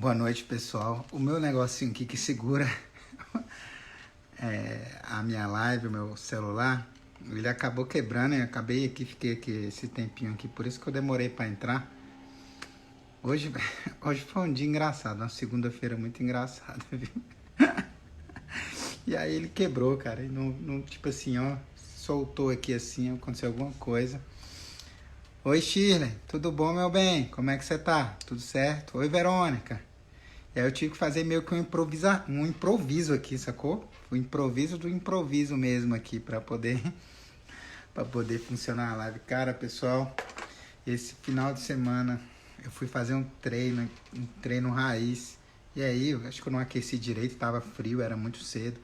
Boa noite, pessoal. O meu negocinho aqui que segura a minha live, o meu celular, ele acabou quebrando. Eu acabei aqui, fiquei aqui esse tempinho aqui, por isso que eu demorei para entrar. Hoje, hoje foi um dia engraçado, uma segunda-feira muito engraçada, viu? E aí ele quebrou, cara. E não, tipo assim, ó, soltou aqui assim, aconteceu alguma coisa. Oi, Shirley, tudo bom, meu bem? Como é que você tá? Tudo certo? Oi, Verônica. E aí eu tive que fazer meio que um improviso aqui, sacou? O improviso do improviso mesmo aqui para poder para poder funcionar a live. Cara, pessoal, esse final de semana eu fui fazer um treino raiz. E aí, eu acho que eu não aqueci direito, tava frio, era muito cedo.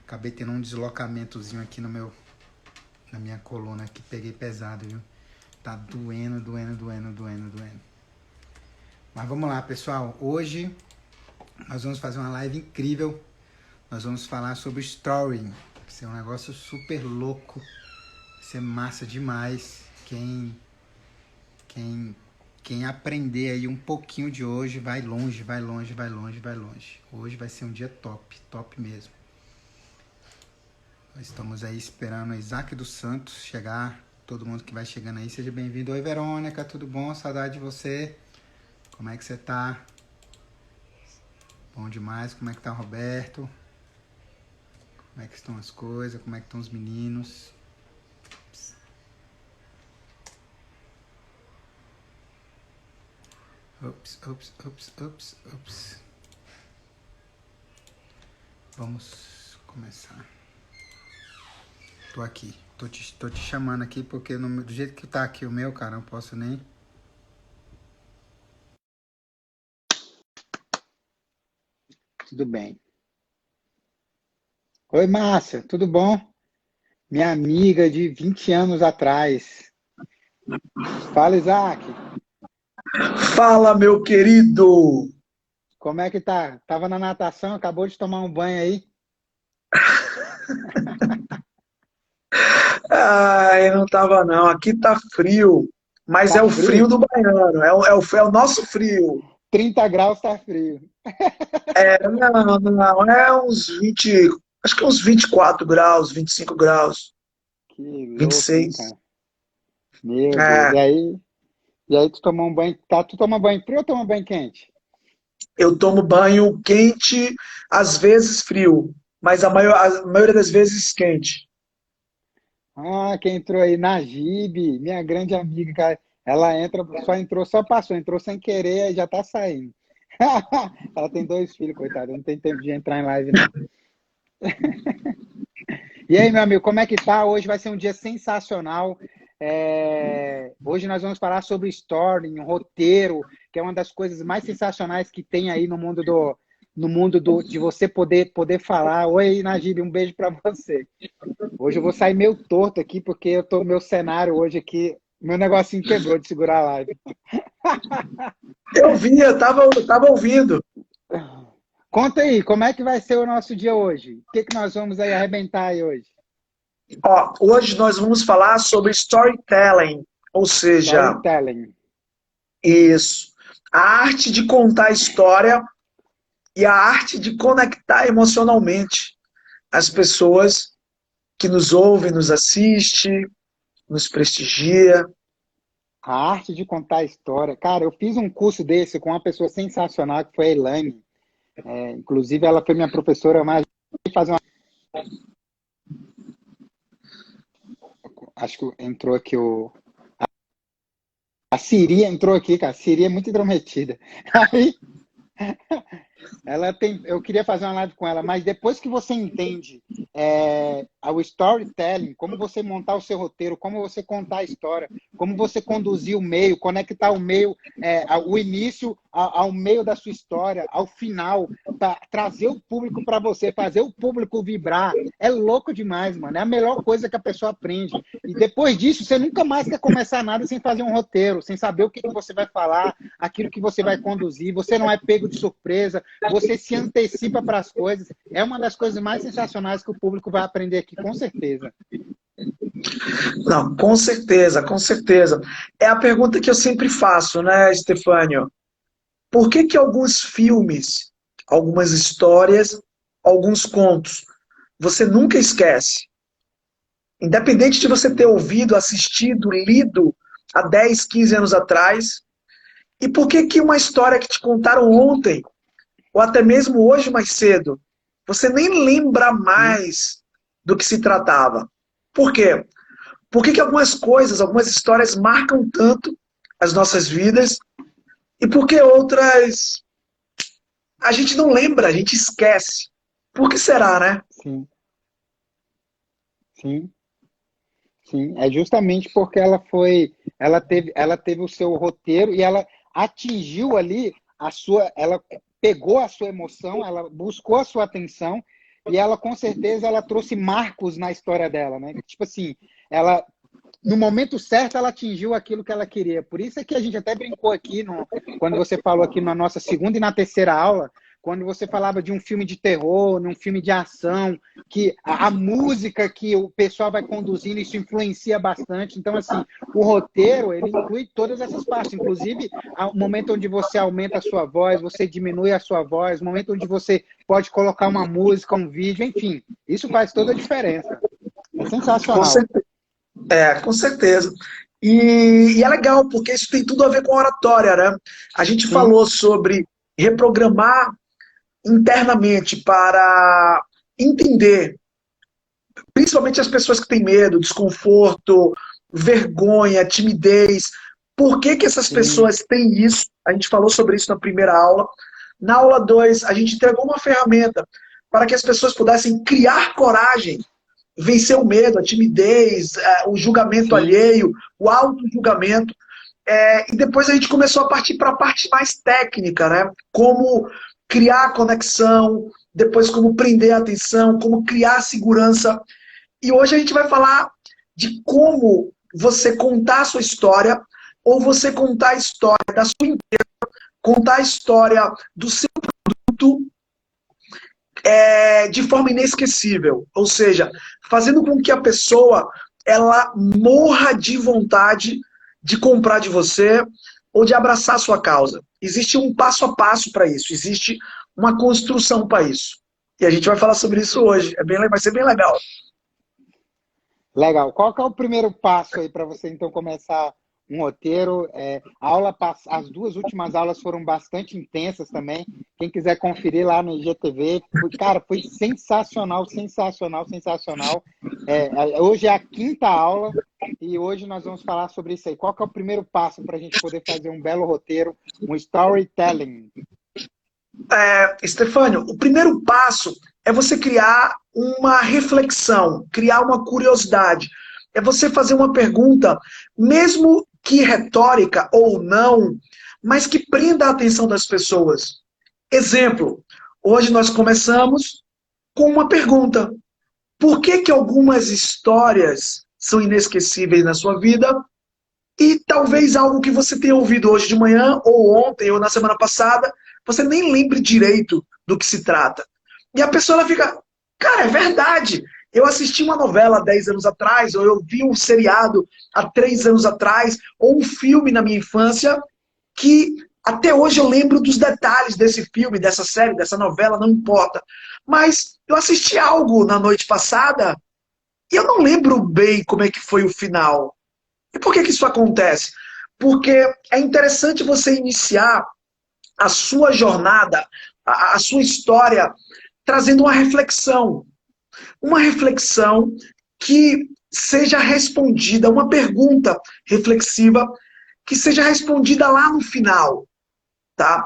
Acabei tendo um deslocamentozinho aqui na minha coluna aqui, peguei pesado, viu? Tá doendo. Mas vamos lá, pessoal. Hoje nós vamos fazer uma live incrível. Nós vamos falar sobre storying. Vai ser um negócio super louco. Vai ser massa demais. Quem aprender aí um pouquinho de hoje vai longe. Hoje vai ser um dia top mesmo. Nós estamos aí esperando o Isaac dos Santos chegar. Todo mundo que vai chegando aí, seja bem-vindo. Oi, Verônica, tudo bom? Saudade de você. Como é que você tá? Bom demais. Como é que tá o Roberto? Como é que estão as coisas? Como é que estão os meninos? Ops. Vamos começar. Tô aqui. Tô te chamando aqui porque do jeito que tá aqui o meu, cara, não posso nem... Tudo bem. Oi, Márcia, tudo bom? Minha amiga de 20 anos atrás. Fala, Isaac. Fala, meu querido! Como é que tá? Tava na natação, acabou de tomar um banho aí? Ai, não tava não. Aqui tá frio, mas Tá é o frio frio? do baiano, é o nosso frio. 30 graus tá frio. Não, é uns 20, acho que uns 24 graus, 25 graus, Que vinte e louco, hein, seis. cara? Meu Deus. É, E aí tu tomou um banho, tá? Tu toma banho frio ou toma banho quente? eu tomo banho quente, às vezes frio, mas a maioria das vezes quente. Ah, quem entrou aí? Najib, minha grande amiga, cara. Ela só passou, entrou sem querer e já tá saindo. Ela tem 2 filhos, coitada, não tem tempo de entrar em live, não. E aí, meu amigo, como é que tá? Hoje vai ser um dia sensacional. Hoje nós vamos falar sobre storytelling, roteiro, que é uma das coisas mais sensacionais que tem aí de você poder falar. Oi, Najib, um beijo para você. Hoje eu vou sair meio torto aqui, porque meu cenário hoje aqui, meu negocinho quebrou de segurar a live. Eu vi, eu tava ouvindo. Conta aí, como é que vai ser o nosso dia hoje? O que que nós vamos aí arrebentar aí hoje? Ó, hoje nós vamos falar sobre storytelling, ou seja, Storytelling. isso. A arte de contar história e a arte de conectar emocionalmente as pessoas que nos ouvem, nos assiste, nos prestigia. A arte de contar a história. Cara, eu fiz um curso desse com uma pessoa sensacional, que foi a Elaine. Inclusive, ela foi minha professora, mas fazer uma... Acho que entrou aqui o... A Siri entrou aqui, cara. A Siri é muito intrometida. Aí, eu queria fazer uma live com ela, mas depois que você entende o storytelling, como você montar o seu roteiro, como você contar a história, como você conduzir o meio, conectar o meio, o início ao meio da sua história, ao final, trazer o público para você, fazer o público vibrar, é louco demais, mano. É a melhor coisa que a pessoa aprende. E depois disso, você nunca mais quer começar nada sem fazer um roteiro, sem saber o que você vai falar, aquilo que você vai conduzir. Você não é pego de surpresa, você se antecipa para as coisas. É uma das coisas mais sensacionais que o público vai aprender aqui, com certeza. Não, com certeza, com certeza. É a pergunta que eu sempre faço, né, Stefânio? por que que alguns filmes, algumas histórias, alguns contos, você nunca esquece? Independente de você ter ouvido, assistido, lido há 10, 15 anos atrás, e por que que uma história que te contaram ontem, ou até mesmo hoje mais cedo, você nem lembra mais do que se tratava? Por quê? Por que que algumas coisas, algumas histórias marcam tanto as nossas vidas, e por que outras a gente não lembra, a gente esquece? Por que será, né? Sim, sim. Sim, é justamente porque ela teve o seu roteiro e ela atingiu ali ela pegou a sua emoção, ela buscou a sua atenção e ela com certeza ela trouxe marcos na história dela, né? Tipo assim, ela no momento certo ela atingiu aquilo que ela queria. Por isso é que a gente até brincou aqui quando você falou aqui na nossa segunda e na terceira aula, quando você falava de um filme de terror, num filme de ação, que a música que o pessoal vai conduzindo, isso influencia bastante. Então, assim, o roteiro, ele inclui todas essas partes, inclusive o momento onde você aumenta a sua voz, você diminui a sua voz, o momento onde você pode colocar uma música, um vídeo, enfim, isso faz toda a diferença. É Com sensacional. certeza. Com certeza. E é legal, porque isso tem tudo a ver com oratória, né? A gente Sim, falou sobre reprogramar internamente para entender, principalmente as pessoas que têm medo, desconforto, vergonha, timidez, por que que essas sim, pessoas têm isso? A gente falou sobre isso na primeira aula. Na aula 2 a gente entregou uma ferramenta para que as pessoas pudessem criar coragem, vencer o medo, a timidez, o julgamento sim. alheio, o auto-julgamento. E depois a gente começou a partir para a parte mais técnica, né? Como criar conexão, depois como prender a atenção, como criar segurança. E hoje a gente vai falar de como você contar a sua história, ou você contar a história da sua empresa, contar a história do seu produto de forma inesquecível. Ou seja, fazendo com que a pessoa ela morra de vontade de comprar de você ou de abraçar a sua causa. Existe um passo a passo para isso, existe uma construção para isso. E a gente vai falar sobre isso hoje. Vai ser bem legal. Legal. Qual que é o primeiro passo aí para você então começar um roteiro? As duas últimas aulas foram bastante intensas também. Quem quiser conferir lá no IGTV, cara, foi sensacional, sensacional, sensacional. Hoje é a quinta aula e hoje nós vamos falar sobre isso aí. Qual que é o primeiro passo para a gente poder fazer um belo roteiro, um storytelling? Estefânio, o primeiro passo é você criar uma reflexão, criar uma curiosidade. É você fazer uma pergunta, mesmo que retórica ou não, mas que prenda a atenção das pessoas. Exemplo, hoje nós começamos com uma pergunta. Por que que algumas histórias são inesquecíveis na sua vida e talvez algo que você tenha ouvido hoje de manhã, ou ontem, ou na semana passada, você nem lembre direito do que se trata. E a pessoa ela fica, cara, é verdade. Eu assisti uma novela há 10 anos atrás, ou eu vi um seriado há 3 anos atrás, ou um filme na minha infância, que até hoje eu lembro dos detalhes desse filme, dessa série, dessa novela, não importa. Mas eu assisti algo na noite passada e eu não lembro bem como é que foi o final. E por que que isso acontece? Porque é interessante você iniciar a sua jornada, a sua história, trazendo uma reflexão. Uma reflexão que seja respondida, uma pergunta reflexiva que seja respondida lá no final, tá?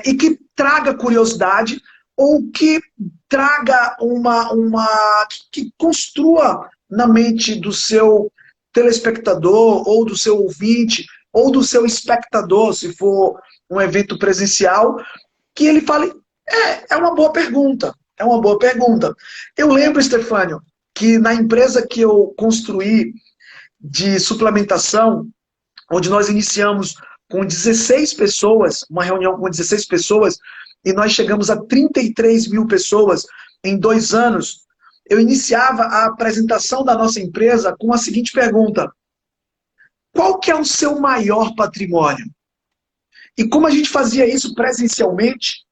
E que traga curiosidade ou que traga que construa na mente do seu telespectador ou do seu ouvinte ou do seu espectador, se for um evento presencial, que ele fale, é uma boa pergunta, é uma boa pergunta. Eu lembro, Stefânio, que na empresa que eu construí de suplementação, onde nós iniciamos com 16 pessoas, uma reunião com 16 pessoas, e nós chegamos a 33 mil pessoas em 2 anos, eu iniciava a apresentação da nossa empresa com a seguinte pergunta: qual que é o seu maior patrimônio? E como a gente fazia isso presencialmente,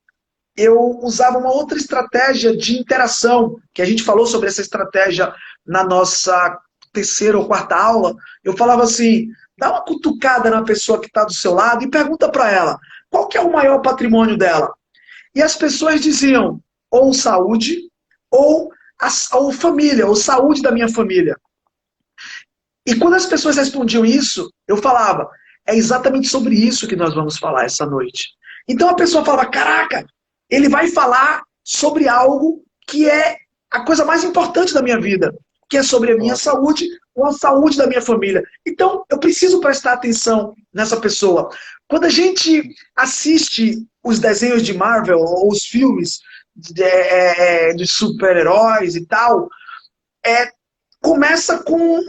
eu usava uma outra estratégia de interação, que a gente falou sobre essa estratégia na nossa terceira ou quarta aula. Eu falava assim, dá uma cutucada na pessoa que está do seu lado e pergunta para ela, qual que é o maior patrimônio dela? E as pessoas diziam, ou saúde, ou família, ou saúde da minha família. E quando as pessoas respondiam isso, eu falava, é exatamente sobre isso que nós vamos falar essa noite. Então a pessoa falava, caraca, ele vai falar sobre algo que é a coisa mais importante da minha vida, que é sobre a minha saúde ou a saúde da minha família. Então eu preciso prestar atenção nessa pessoa. Quando a gente assiste os desenhos de Marvel ou os filmes de super-heróis e tal, começa com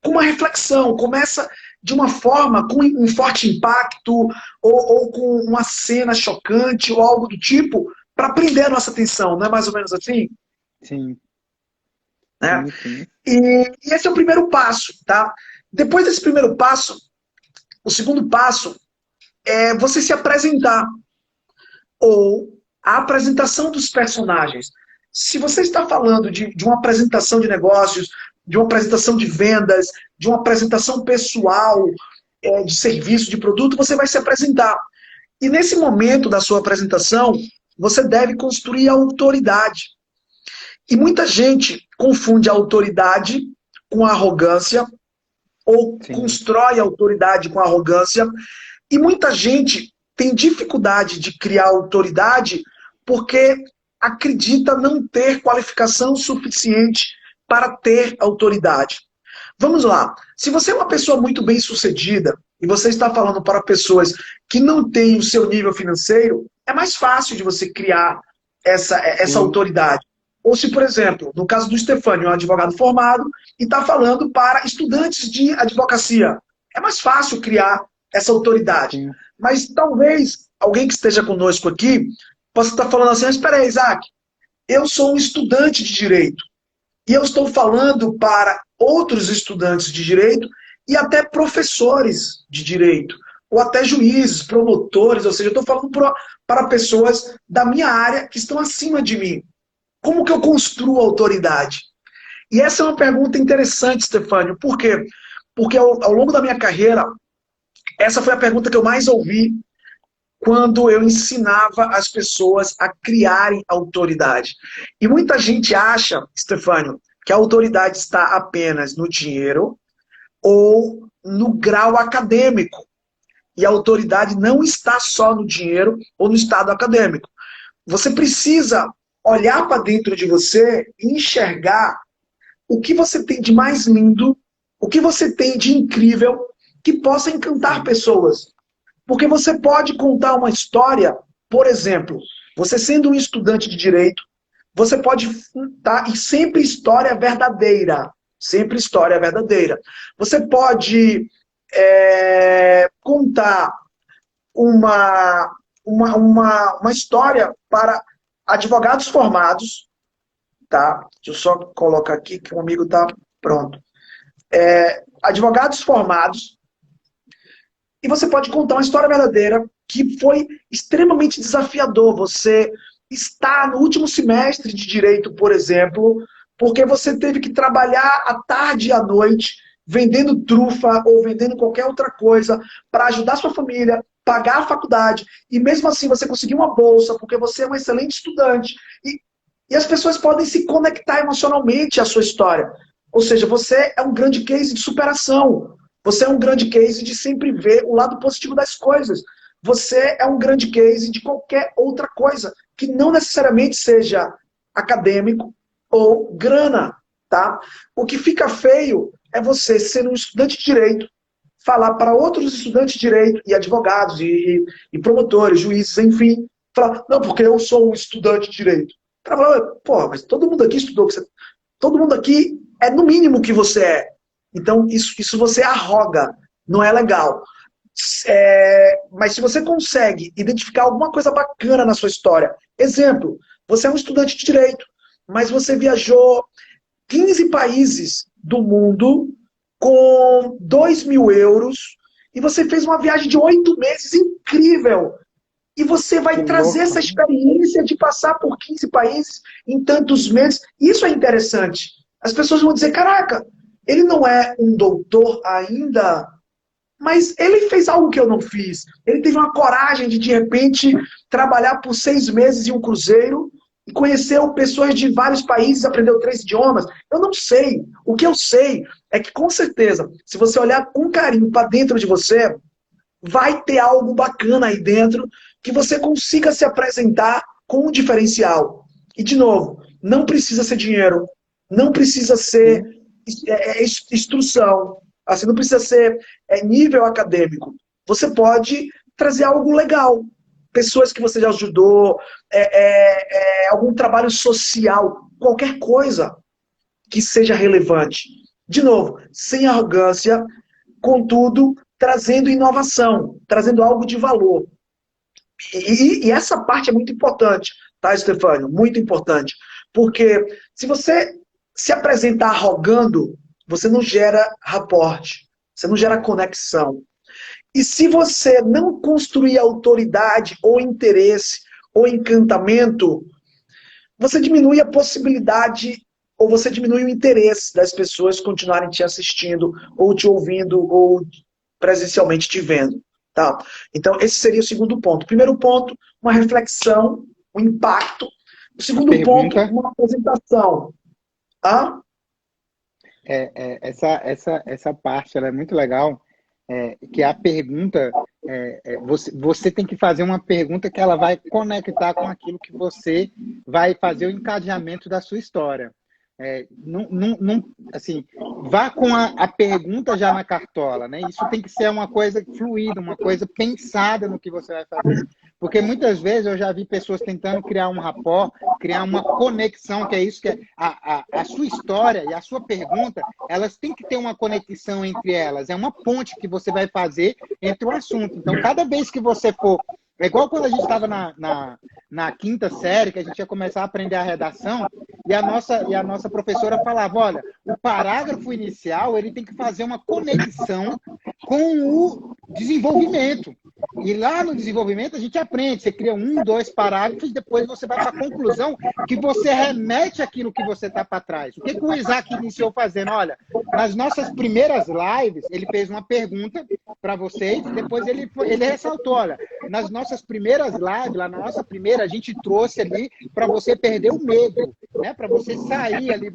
uma reflexão, começa de uma forma, com um forte impacto, ou com uma cena chocante, ou algo do tipo, para prender a nossa atenção, não é mais ou menos assim? Sim, Né? sim, sim. E esse é o primeiro passo, tá? Depois desse primeiro passo, o segundo passo é você se apresentar, ou a apresentação dos personagens. Se você está falando de uma apresentação de negócios, de uma apresentação de vendas, de uma apresentação pessoal, de serviço, de produto, você vai se apresentar. E nesse momento da sua apresentação, você deve construir a autoridade. E muita gente confunde a autoridade com a arrogância, ou Sim. constrói a autoridade com a arrogância, e muita gente tem dificuldade de criar autoridade porque acredita não ter qualificação suficiente para ter autoridade. Vamos lá. Se você é uma pessoa muito bem sucedida e você está falando para pessoas que não têm o seu nível financeiro, é mais fácil de você criar essa Sim. autoridade. Ou se, por exemplo, no caso do Stefânio, é um advogado formado e está falando para estudantes de advocacia. É mais fácil criar essa autoridade. Sim. Mas talvez alguém que esteja conosco aqui possa estar falando assim, mas espera aí, Isaac, eu sou um estudante de direito e eu estou falando para outros estudantes de direito e até professores de direito, ou até juízes, promotores, ou seja, eu estou falando para pessoas da minha área que estão acima de mim. Como que eu construo autoridade? E essa é uma pergunta interessante, Stefânio. Por quê? Porque ao longo da minha carreira, essa foi a pergunta que eu mais ouvi quando eu ensinava as pessoas a criarem autoridade. E muita gente acha, Stefânio, que a autoridade está apenas no dinheiro ou no grau acadêmico. E a autoridade não está só no dinheiro ou no estado acadêmico. Você precisa olhar para dentro de você e enxergar o que você tem de mais lindo, o que você tem de incrível, que possa encantar pessoas. Porque você pode contar uma história, por exemplo, você sendo um estudante de direito, você pode contar, e sempre história verdadeira. Sempre história verdadeira. Você pode contar uma história para advogados formados, tá? Deixa eu só colocar aqui que um amigo tá pronto. Advogados formados, e você pode contar uma história verdadeira que foi extremamente desafiador. Você está no último semestre de direito, por exemplo, porque você teve que trabalhar à tarde e à noite, vendendo trufa ou vendendo qualquer outra coisa para ajudar sua família, pagar a faculdade, e mesmo assim você conseguiu uma bolsa, porque você é um excelente estudante. E as pessoas podem se conectar emocionalmente à sua história. Ou seja, você é um grande case de superação. Você é um grande case de sempre ver o lado positivo das coisas. Você é um grande case de qualquer outra coisa, que não necessariamente seja acadêmico ou grana, tá? O que fica feio é você, sendo um estudante de direito, falar para outros estudantes de direito, e advogados, e promotores, juízes, enfim, falar, não, porque eu sou um estudante de direito. O cara fala, pô, mas todo mundo aqui estudou, todo mundo aqui é no mínimo o que você é. Então, isso você arroga, não é legal. Mas se você consegue identificar alguma coisa bacana na sua história, exemplo, você é um estudante de direito, mas você viajou 15 países do mundo com 2.000 euros E você fez uma viagem de 8 meses incrível. E você vai Que trazer louco, essa né? experiência de passar por 15 países em tantos meses. Isso é interessante. As pessoas vão dizer, caraca, ele não é um doutor ainda, mas ele fez algo que eu não fiz. Ele teve uma coragem de repente, trabalhar por 6 meses em um cruzeiro e conheceu pessoas de vários países, aprendeu 3 idiomas. Eu não sei. O que eu sei é que, com certeza, se você olhar com carinho para dentro de você, vai ter algo bacana aí dentro que você consiga se apresentar com um diferencial. E, de novo, não precisa ser dinheiro, não precisa ser Sim. instrução, assim, não precisa ser nível acadêmico. Você pode trazer algo legal. Pessoas que você já ajudou, algum trabalho social, qualquer coisa que seja relevante. De novo, sem arrogância, contudo, trazendo inovação, trazendo algo de valor. E essa parte é muito importante, tá, Stefânio? Muito importante. Porque se você se apresentar arrogando, você não gera raporte, você não gera É. conexão. E se você não construir autoridade ou interesse ou encantamento, você diminui a possibilidade ou você diminui o interesse das pessoas continuarem te assistindo, ou te ouvindo, ou presencialmente te vendo. Tá? Então, esse seria o segundo ponto. Primeiro ponto, uma reflexão, um impacto. O A segundo ponto, pergunta, uma apresentação. Ah, essa parte ela é muito legal, que a pergunta, você tem que fazer uma pergunta que ela vai conectar com aquilo que você vai fazer o encadeamento da sua história. Assim, vá com a pergunta já na cartola, né? Isso tem que ser uma coisa fluida, uma coisa pensada no que você vai fazer. Porque muitas vezes eu já vi pessoas tentando criar um rapport, criar uma conexão, que é isso que é a sua história e a sua pergunta, elas têm que ter uma conexão entre elas. É uma ponte que você vai fazer entre o assunto. Então, cada vez que você for. É igual quando a gente estava na quinta série, que a gente ia começar a aprender a redação, e a nossa professora falava, olha, o parágrafo inicial ele tem que fazer uma conexão com o desenvolvimento. E lá no desenvolvimento a gente aprende, você cria 1, 2 parágrafos, depois você vai para a conclusão que você remete aquilo que você está para trás. O que o Isaac iniciou fazendo? Olha, nas nossas primeiras lives, ele fez uma pergunta para vocês, depois ele ressaltou, olha, nas nossas primeiras lives, lá na nossa primeira, a gente trouxe ali para você perder o medo, né? Para você sair ali,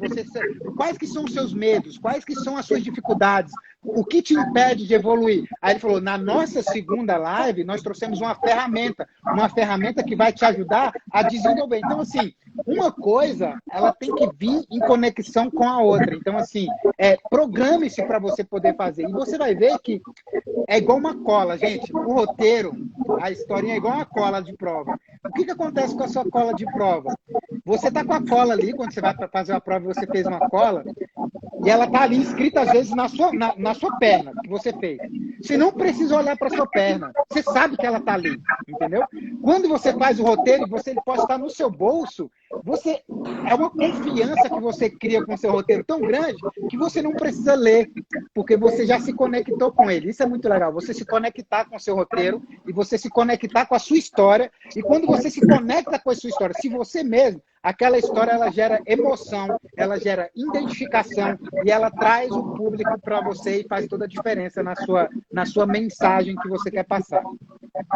quais que são os seus medos, quais que são as suas dificuldades, o que te impede de evoluir? Aí ele falou, na nossa segunda live, nós trouxemos uma ferramenta que vai te ajudar a desenvolver. Então, assim, uma coisa, ela tem que vir em conexão com a outra. Então, assim, programe-se para você poder fazer. E você vai ver que é igual uma cola, gente. O roteiro, a historinha é igual uma cola de prova. O que acontece com a sua cola de prova? Você tá com a cola ali, quando você vai fazer a prova e você fez uma cola, e ela tá ali escrita, às vezes, na sua perna, que você fez. Você não precisa olhar para sua perna. Você sabe que ela tá ali, entendeu? Quando você faz o roteiro e ele pode estar no seu bolso, é uma confiança que você cria com o seu roteiro tão grande que você não precisa ler, porque você já se conectou com ele. Isso é muito legal. Você se conectar com o seu roteiro e você se conectar com a sua história. E quando você se conecta com a sua história, se você mesmo, aquela história ela gera emoção, ela gera identificação e ela traz o público para você e faz toda a diferença na sua mensagem que você quer passar.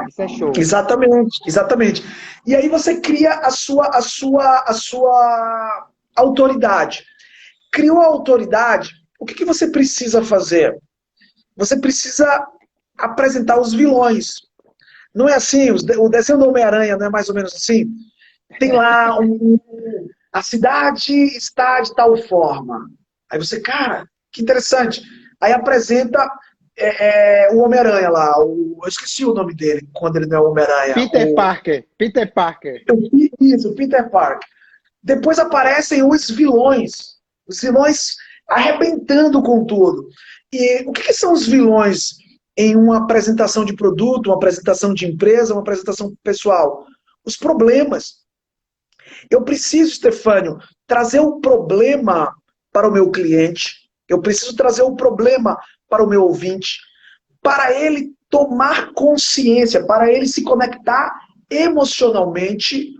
Isso é show. exatamente, exatamente. E aí você cria a sua autoridade. Criou a autoridade, o que você precisa fazer? Você precisa apresentar os vilões. Não é assim? O desenho do Homem-Aranha não é mais ou menos assim? Tem lá a cidade está de tal forma. Aí você, cara, que interessante. Aí apresenta o Homem-Aranha lá. Eu esqueci o nome dele, quando ele não é o Homem-Aranha. Peter Parker. Peter Parker. Isso, o Peter Parker. Depois aparecem os vilões. Os vilões arrebentando com tudo. E o que são os vilões em uma apresentação de produto, uma apresentação de empresa, uma apresentação pessoal? Os problemas. Eu preciso, Stefânio, trazer o problema para o meu cliente. Eu preciso trazer o problema para o meu ouvinte. para ele tomar consciência, para ele se conectar emocionalmente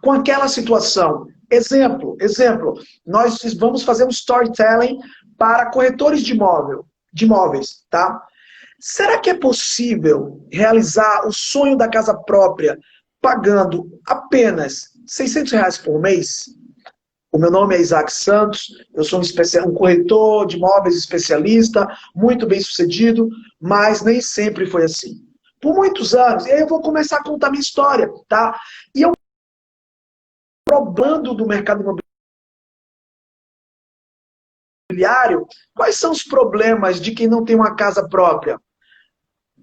com aquela situação. Exemplo, nós vamos fazer um storytelling para corretores de imóveis, tá? Será que é possível realizar o sonho da casa própria pagando apenas R$ 600 por mês? O meu nome é Isaac Santos, eu sou um corretor de imóveis especialista, muito bem sucedido, mas nem sempre foi assim. Por muitos anos, e aí eu vou começar a contar minha história, tá? E eu probando do mercado imobiliário, quais são os problemas de quem não tem uma casa própria?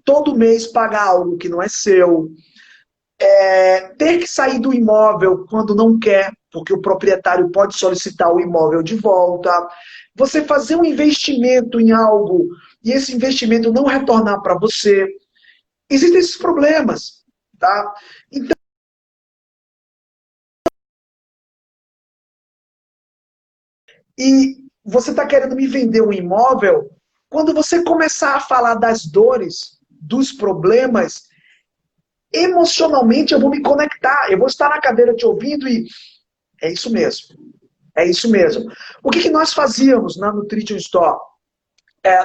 Todo mês pagar algo que não é seu, ter que sair do imóvel quando não quer, porque o proprietário pode solicitar o imóvel de volta, você fazer um investimento em algo e esse investimento não retornar para você. Existem esses problemas, tá? Então, e você está querendo me vender um imóvel, quando você começar a falar das dores, dos problemas, emocionalmente eu vou me conectar, eu vou estar na cadeira te ouvindo e é isso mesmo. É isso mesmo. O que nós fazíamos na Nutrition Store?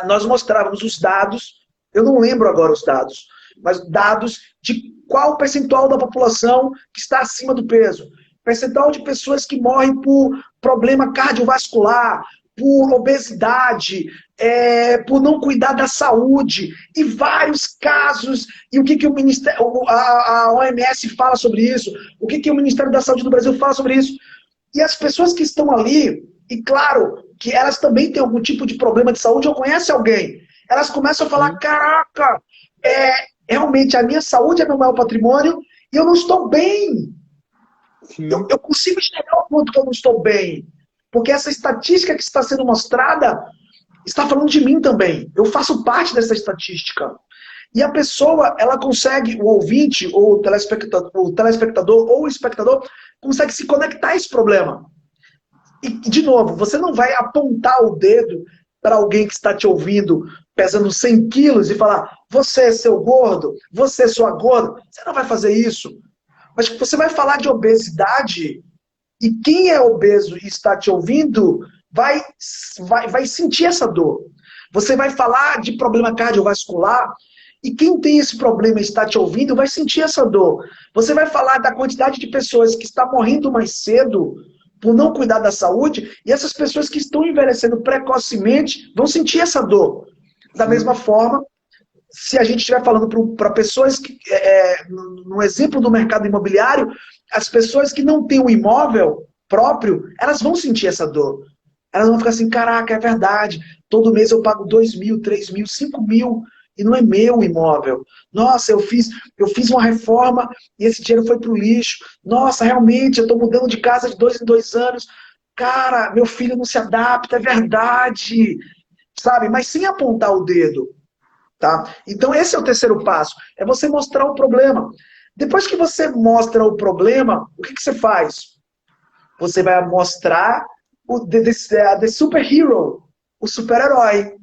Nós mostrávamos os dados, eu não lembro agora os dados, mas dados de qual percentual da população que está acima do peso. Percentual de pessoas que morrem por problema cardiovascular, por obesidade, por não cuidar da saúde, e vários casos. E o que o Ministério, a OMS fala sobre isso? O que o Ministério da Saúde do Brasil fala sobre isso? E as pessoas que estão ali, e claro, que elas também têm algum tipo de problema de saúde, ou conhecem alguém, elas começam a falar, caraca, realmente a minha saúde é meu maior patrimônio e eu não estou bem. Eu consigo chegar ao ponto que eu não estou bem. Porque essa estatística que está sendo mostrada está falando de mim também. Eu faço parte dessa estatística. E a pessoa, ela consegue, o ouvinte, ou o telespectador ou o espectador, consegue se conectar a esse problema. E, de novo, você não vai apontar o dedo para alguém que está te ouvindo pesando 100 quilos e falar, você é seu gordo, você é sua gorda. Você não vai fazer isso. Mas você vai falar de obesidade e quem é obeso e está te ouvindo vai sentir essa dor. Você vai falar de problema cardiovascular e quem tem esse problema e está te ouvindo vai sentir essa dor. Você vai falar da quantidade de pessoas que estão morrendo mais cedo por não cuidar da saúde e essas pessoas que estão envelhecendo precocemente vão sentir essa dor. Da mesma forma, se a gente estiver falando para pessoas que, no exemplo do mercado imobiliário, as pessoas que não têm um imóvel próprio, elas vão sentir essa dor. Elas vão ficar assim, caraca, é verdade, todo mês eu pago 2 mil, 3 mil, 5 mil, e não é meu imóvel. Nossa, eu fiz uma reforma e esse dinheiro foi para o lixo. Nossa, realmente, eu estou mudando de casa de 2 em 2 anos. Cara, meu filho não se adapta, é verdade. Sabe? Mas sem apontar o dedo. Tá? Então esse é o terceiro passo, é você mostrar o problema. Depois que você mostra o problema, o que você faz? Você vai mostrar o the superhero, o super-herói.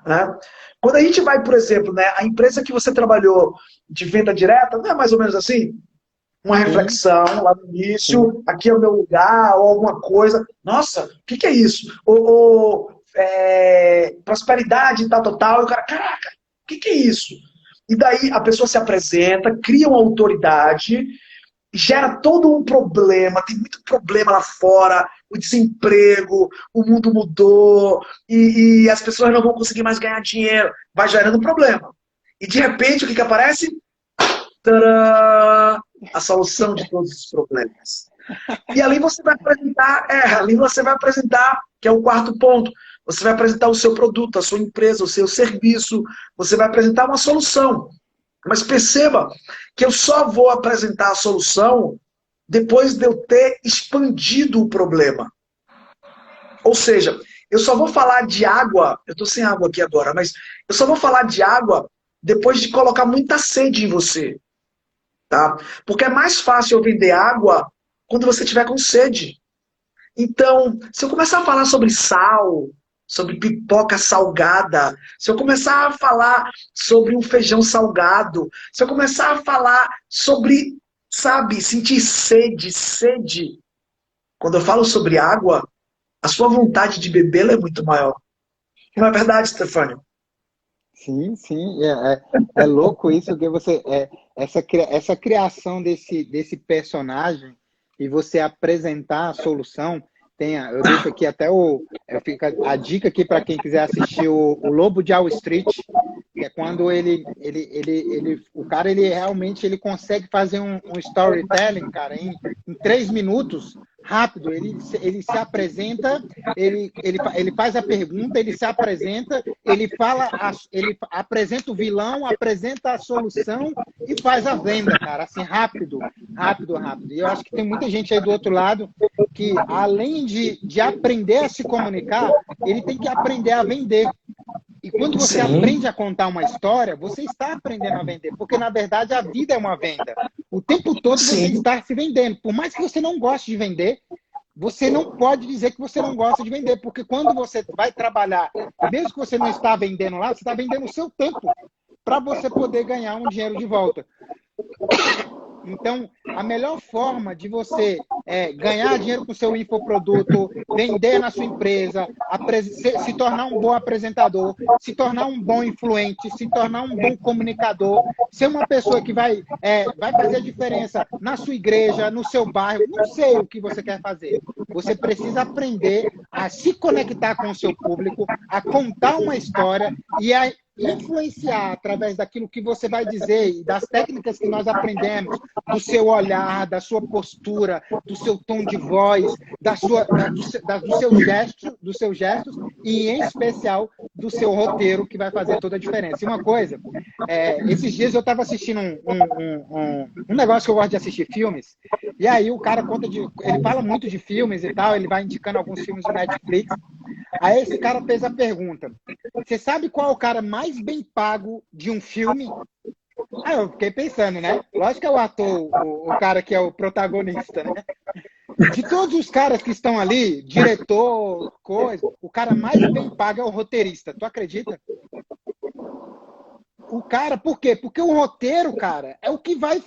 Né? Quando a gente vai, por exemplo, né, a empresa que você trabalhou de venda direta, não é mais ou menos assim? Uma reflexão lá no início, aqui é o meu lugar, ou alguma coisa. Nossa, o que é isso? Prosperidade, tal. E o cara, caraca, o que é isso? E daí a pessoa se apresenta, cria uma autoridade, gera todo um problema, tem muito problema lá fora, o desemprego, o mundo mudou, e as pessoas não vão conseguir mais ganhar dinheiro, vai gerando problema. E de repente, o que aparece? Tadã! A solução de todos os problemas. E ali você vai apresentar, que é o quarto ponto, você vai apresentar o seu produto, a sua empresa, o seu serviço, você vai apresentar uma solução. Mas perceba que eu só vou apresentar a solução depois de eu ter expandido o problema. Ou seja, eu só vou falar de água, eu estou sem água aqui agora, mas eu só vou falar de água depois de colocar muita sede em você. Tá? Porque é mais fácil eu vender água quando você tiver com sede. Então, se eu começar a falar sobre sal, sobre pipoca salgada, se eu começar a falar sobre um feijão salgado, se eu começar a falar sobre, sabe, sentir sede, quando eu falo sobre água, a sua vontade de bebê é muito maior. Não é verdade, Stefânio? Sim, sim, é louco isso que essa criação desse personagem e você apresentar a solução. Eu deixo aqui até fica a dica aqui para quem quiser assistir o Lobo de Wall Street, que é quando o cara realmente ele consegue fazer um storytelling, cara, em 3 minutos, rápido. Ele se apresenta, ele faz a pergunta, ele se apresenta, ele apresenta o vilão, apresenta a solução e faz a venda, cara, assim, rápido. E eu acho que tem muita gente aí do outro lado que, além de aprender a se comunicar, ele tem que aprender a vender. E quando você aprende a contar uma história, você está aprendendo a vender, porque na verdade a vida é uma venda. O tempo todo você está se vendendo. Por mais que você não goste de vender, você não pode dizer que você não gosta de vender, porque quando você vai trabalhar, mesmo que você não está vendendo lá, você está vendendo o seu tempo para você poder ganhar um dinheiro de volta. Então, a melhor forma de você ganhar dinheiro com o seu infoproduto, vender na sua empresa, se tornar um bom apresentador, se tornar um bom influente, se tornar um bom comunicador, ser uma pessoa que vai fazer a diferença na sua igreja, no seu bairro, não sei o que você quer fazer. Você precisa aprender a se conectar com o seu público, a contar uma história e a influenciar através daquilo que você vai dizer e das técnicas que nós aprendemos, do seu olhar, da sua postura, do seu tom de voz, dos seus gestos e, em especial, do seu roteiro, que vai fazer toda a diferença. E uma coisa, esses dias eu estava assistindo um negócio que eu gosto de assistir filmes, e aí o cara ele fala muito de filmes e tal, ele vai indicando alguns filmes do Netflix. Aí esse cara fez a pergunta: você sabe qual é o cara mais bem pago de um filme? Aí eu fiquei pensando, né? Lógico que é o ator, o cara que é o protagonista, né? De todos os caras que estão ali, diretor, coisa, o cara mais bem pago é o roteirista. Tu acredita? O cara, por quê? Porque o roteiro, cara, é o que vai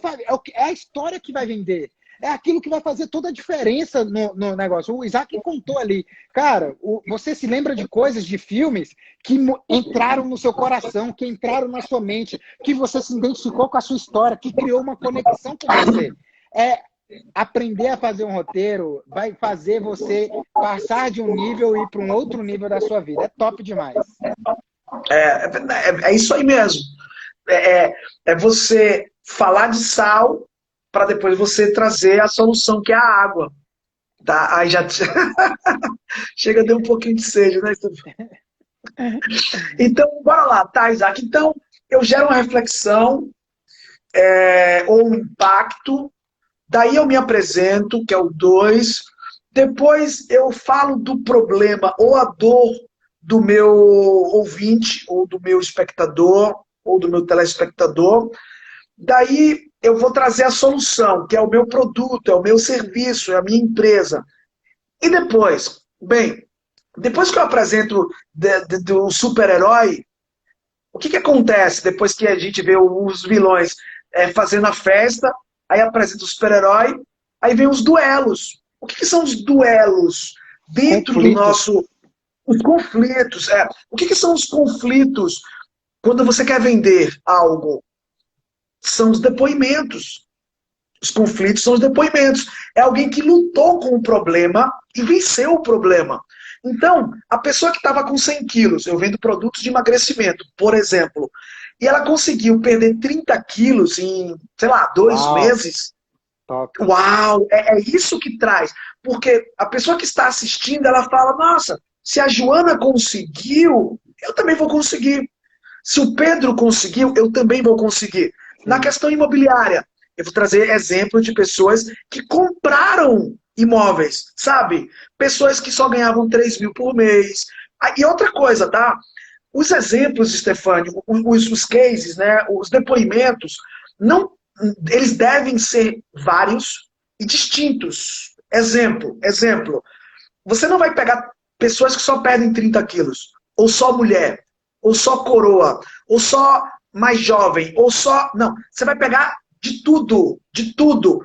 é a história que vai vender. É aquilo que vai fazer toda a diferença no negócio. O Isaac contou ali. Cara, você se lembra de coisas, de filmes que entraram no seu coração, que entraram na sua mente, que você se identificou com a sua história, que criou uma conexão com você. Aprender a fazer um roteiro vai fazer você passar de um nível e ir para um outro nível da sua vida. É top demais. É isso aí mesmo. É você falar de sal para depois você trazer a solução, que é a água. Tá? Aí já chega a ter um pouquinho de sede, né? Então, bora lá, tá, Isaac? Então, eu gero uma reflexão ou um impacto, daí eu me apresento, que é o 2, depois eu falo do problema ou a dor do meu ouvinte, ou do meu espectador, ou do meu telespectador. Daí eu vou trazer a solução, que é o meu produto, é o meu serviço, é a minha empresa. E depois, depois que eu apresento do super-herói, o que acontece depois que a gente vê os vilões fazendo a festa, aí apresenta o super-herói, aí vem os duelos. O que são os duelos dentro do nosso... Os conflitos. O que são os conflitos quando você quer vender algo? São os depoimentos. Os conflitos são os depoimentos. É alguém que lutou com o problema e venceu o problema. Então, a pessoa que estava com 100 quilos, eu vendo produtos de emagrecimento, por exemplo, e ela conseguiu perder 30 quilos em, sei lá, 2 meses. Top. Uau! É isso que traz. Porque a pessoa que está assistindo, ela fala, nossa, se a Joana conseguiu, eu também vou conseguir. Se o Pedro conseguiu, eu também vou conseguir. Na questão imobiliária, eu vou trazer exemplos de pessoas que compraram imóveis, sabe? Pessoas que só ganhavam 3 mil por mês. E outra coisa, tá? Os exemplos, Stefânio, os cases, né? Os depoimentos, eles devem ser vários e distintos. Exemplo. Você não vai pegar pessoas que só perdem 30 quilos, ou só mulher, ou só coroa, ou só mais jovem, ou só... Não, você vai pegar de tudo, de tudo.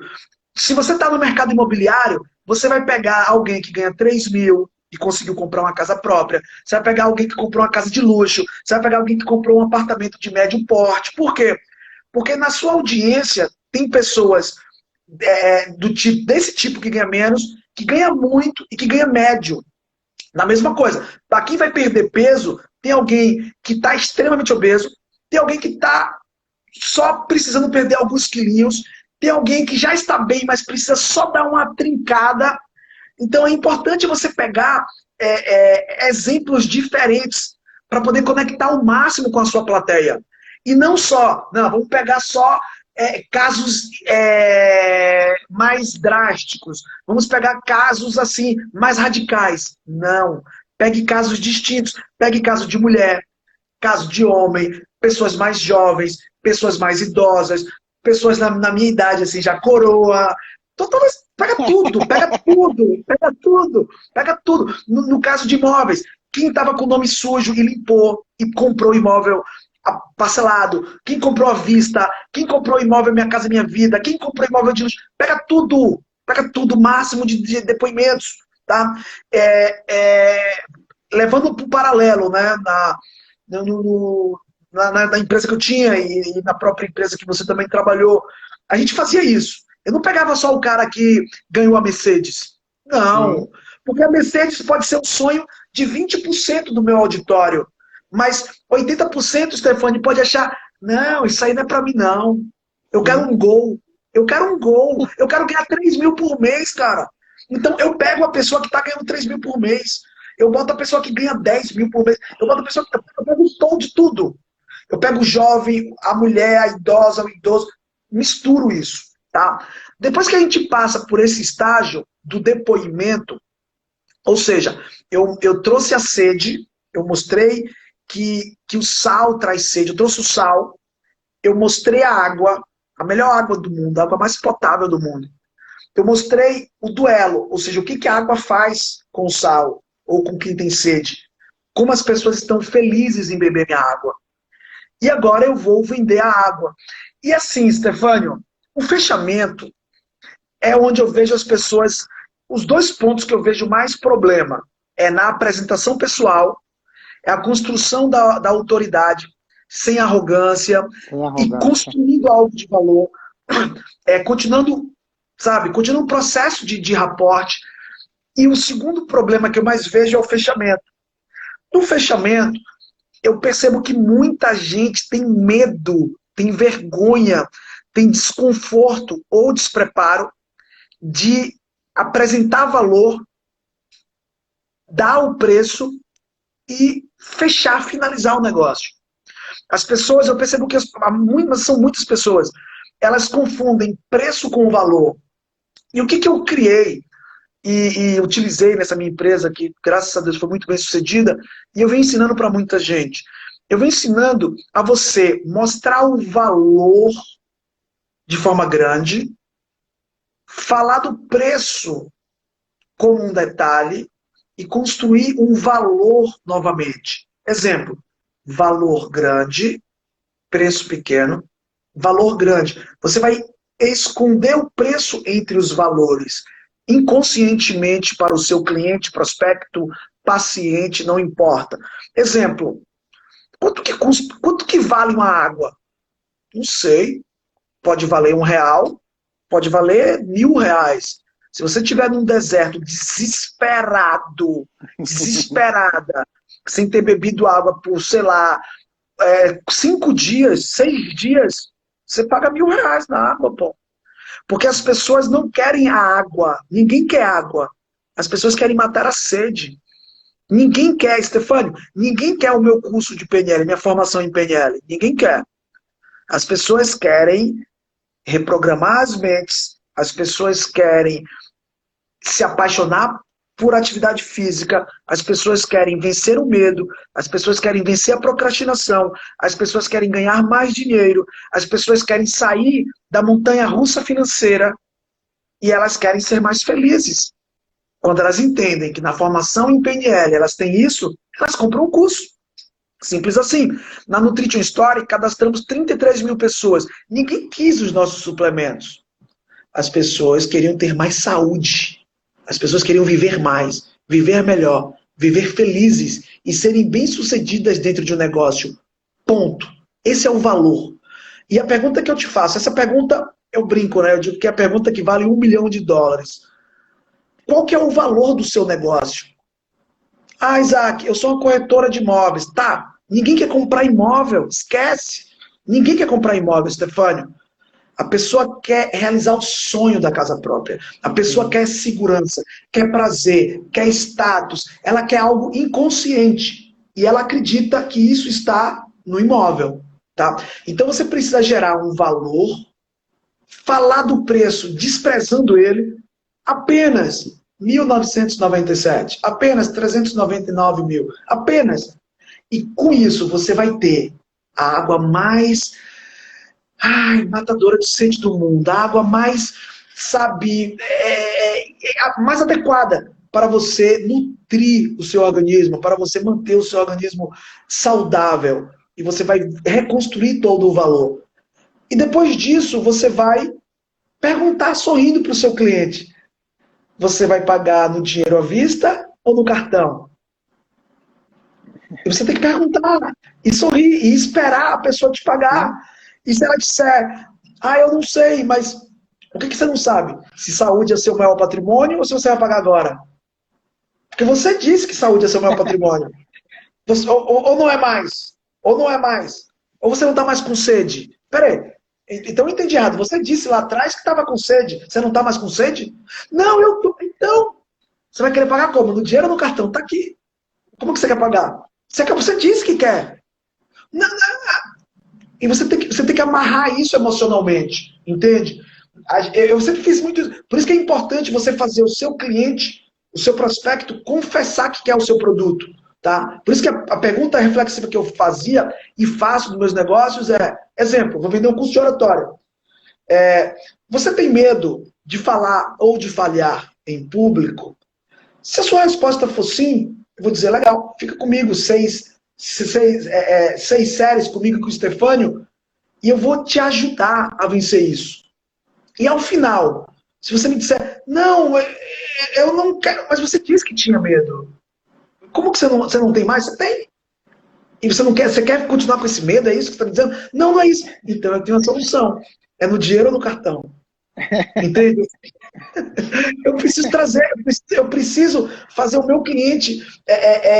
Se você está no mercado imobiliário, você vai pegar alguém que ganha 3 mil e conseguiu comprar uma casa própria. Você vai pegar alguém que comprou uma casa de luxo. Você vai pegar alguém que comprou um apartamento de médio porte. Por quê? Porque na sua audiência tem pessoas desse tipo que ganha menos, que ganha muito e que ganha médio. Na mesma coisa, para quem vai perder peso, tem alguém que está extremamente obeso, tem alguém que está só precisando perder alguns quilinhos, tem alguém que já está bem, mas precisa só dar uma trincada. Então é importante você pegar exemplos diferentes para poder conectar o máximo com a sua plateia. E não só, não, vamos pegar só casos mais drásticos, vamos pegar casos assim mais radicais. Não, pegue casos distintos, pegue caso de mulher, caso de homem, pessoas mais jovens, pessoas mais idosas, pessoas na minha idade, assim, já coroa. Então, pega tudo, pega tudo, pega tudo, pega tudo. No caso de imóveis, quem estava com o nome sujo e limpou e comprou imóvel parcelado, quem comprou à vista, quem comprou imóvel Minha Casa Minha Vida, quem comprou imóvel de luxo, pega tudo, máximo de depoimentos, tá? Levando para o paralelo, né, na empresa que eu tinha e na própria empresa que você também trabalhou, a gente fazia isso. Eu não pegava só o cara que ganhou a Mercedes. Não. Porque a Mercedes pode ser um sonho de 20% do meu auditório. Mas 80%, Stefani, pode achar, não, isso aí não é para mim, não. Eu quero um gol. Eu quero um gol. Eu quero ganhar 3 mil por mês, cara. Então eu pego a pessoa que está ganhando 3 mil por mês. Eu boto a pessoa que ganha 10 mil por mês. Eu boto a pessoa que... Eu pego um tom de tudo. Eu pego o jovem, a mulher, a idosa, o idoso. Misturo isso, tá? Depois que a gente passa por esse estágio do depoimento, ou seja, eu trouxe a sede, eu mostrei que o sal traz sede, eu trouxe o sal, eu mostrei a água, a melhor água do mundo, a água mais potável do mundo. Eu mostrei o duelo, ou seja, o que a água faz com o sal, ou com quem tem sede. Como as pessoas estão felizes em beber minha água. E agora eu vou vender a água. E assim, Stefânio, o fechamento é onde eu vejo as pessoas... Os 2 pontos que eu vejo mais problema é na apresentação pessoal, é a construção da autoridade, sem arrogância, e construindo algo de valor, continuando um processo de raporte. E o segundo problema que eu mais vejo é o fechamento. No fechamento, eu percebo que muita gente tem medo, tem vergonha, tem desconforto ou despreparo de apresentar valor, dar o preço e fechar, finalizar o negócio. As pessoas, eu percebo que são muitas pessoas, elas confundem preço com valor. E o que eu criei e utilizei nessa minha empresa, que graças a Deus foi muito bem sucedida, e eu venho ensinando para muita gente. Eu venho ensinando a você mostrar o valor de forma grande, falar do preço como um detalhe e construir um valor novamente. Exemplo, valor grande, preço pequeno, valor grande. Você vai esconder o preço entre os valores, inconscientemente para o seu cliente, prospecto, paciente, não importa. Exemplo, quanto que custa, quanto que vale uma água? Não sei. Pode valer R$1, pode valer R$1.000. Se você estiver num deserto desesperada, sem ter bebido água por, sei lá, 5 dias, 6 dias, você paga R$1.000 na água, pô. Porque as pessoas não querem a água. Ninguém quer água. As pessoas querem matar a sede. Ninguém quer, Stefânio, ninguém quer o meu curso de PNL, minha formação em PNL. Ninguém quer. As pessoas querem reprogramar as mentes, as pessoas querem se apaixonar por atividade física, as pessoas querem vencer o medo, as pessoas querem vencer a procrastinação, as pessoas querem ganhar mais dinheiro, as pessoas querem sair da montanha-russa financeira e elas querem ser mais felizes. Quando elas entendem que na formação em PNL elas têm isso, elas compram um curso. Simples assim. Na Nutrition Story, cadastramos 33 mil pessoas. Ninguém quis os nossos suplementos. As pessoas queriam ter mais saúde. As pessoas queriam viver mais, viver melhor, viver felizes e serem bem-sucedidas dentro de um negócio. Ponto. Esse é o valor. E a pergunta que eu te faço, essa pergunta, eu brinco, né? Eu digo que é a pergunta que vale $1 milhão. Qual que é o valor do seu negócio? Ah, Isaac, eu sou uma corretora de imóveis. Tá, ninguém quer comprar imóvel, esquece. Ninguém quer comprar imóvel, Stefânio. A pessoa quer realizar o sonho da casa própria. A pessoa quer segurança, quer prazer, quer status. Ela quer algo inconsciente. E ela acredita que isso está no imóvel. Tá? Então você precisa gerar um valor, falar do preço desprezando ele, apenas 1.997, apenas 399 mil, apenas. E com isso você vai ter a água mais matadora de sede do mundo, a água mais, sabe, a mais adequada para você nutrir o seu organismo, para você manter o seu organismo saudável. E você vai reconstruir todo o valor. E depois disso, você vai perguntar sorrindo para o seu cliente: você vai pagar no dinheiro à vista ou no cartão? E você tem que perguntar, e sorrir, e esperar a pessoa te pagar. E se ela disser, eu não sei, mas o que você não sabe? Se saúde é seu maior patrimônio ou se você vai pagar agora? Porque você disse que saúde é seu maior patrimônio. Ou não é mais? Ou não é mais? Ou você não está mais com sede? Peraí, então eu entendi errado. Você disse lá atrás que estava com sede. Você não está mais com sede? Não, eu tô. Então, você vai querer pagar como? No dinheiro ou no cartão? Está aqui. Como que você quer pagar? Você disse que quer. Não, não. E você tem que amarrar isso emocionalmente. Entende? Eu sempre fiz muito isso. Por isso que é importante você fazer o seu cliente, o seu prospecto, confessar que quer o seu produto. Tá? Por isso que a pergunta reflexiva que eu fazia e faço nos meus negócios é, exemplo, vou vender um curso de oratória. Você tem medo de falar ou de falhar em público? Se a sua resposta for sim, eu vou dizer, legal, fica comigo, seis séries comigo com o Stefânio, e eu vou te ajudar a vencer isso. E ao final, se você me disser, não, eu não quero, mas você disse que tinha medo. Como que você não tem mais? Você tem. E você quer continuar com esse medo? É isso que você está me dizendo? Não, não é isso. Então eu tenho uma solução. É no dinheiro ou no cartão? Entende? Eu preciso trazer, eu preciso fazer o meu cliente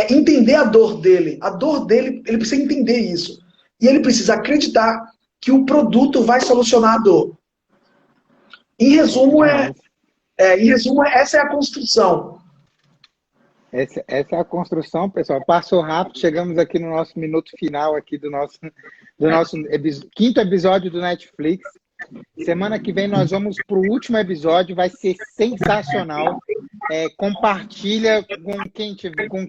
entender a dor dele. A dor dele, ele precisa entender isso. E ele precisa acreditar que o produto vai solucionar a dor. Em resumo, essa é a construção. Essa é a construção, pessoal. Passou rápido, chegamos aqui no nosso minuto final aqui do nosso quinto episódio do Netflix. Semana que vem nós vamos para o último episódio, vai ser sensacional. Compartilha com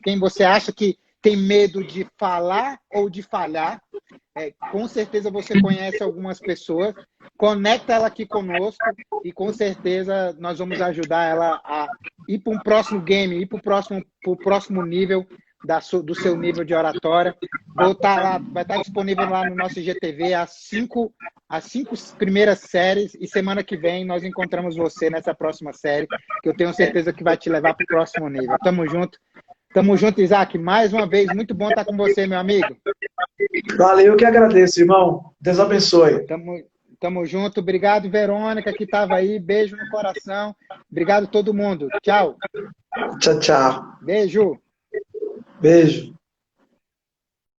quem você acha que tem medo de falar ou de falhar. Com certeza você conhece algumas pessoas. Conecta ela aqui conosco e com certeza nós vamos ajudar ela a ir para um próximo game, ir para o próximo nível do seu nível de oratória. Vai estar disponível lá no nosso IGTV as cinco primeiras séries e semana que vem nós encontramos você nessa próxima série, que eu tenho certeza que vai te levar para o próximo nível. Tamo junto. Tamo junto, Isaac. Mais uma vez, muito bom estar com você, meu amigo. Valeu, eu que agradeço, irmão. Deus abençoe. Tamo junto. Obrigado, Verônica, que estava aí. Beijo no coração. Obrigado a todo mundo. Tchau. Tchau, tchau. Beijo. Beijo.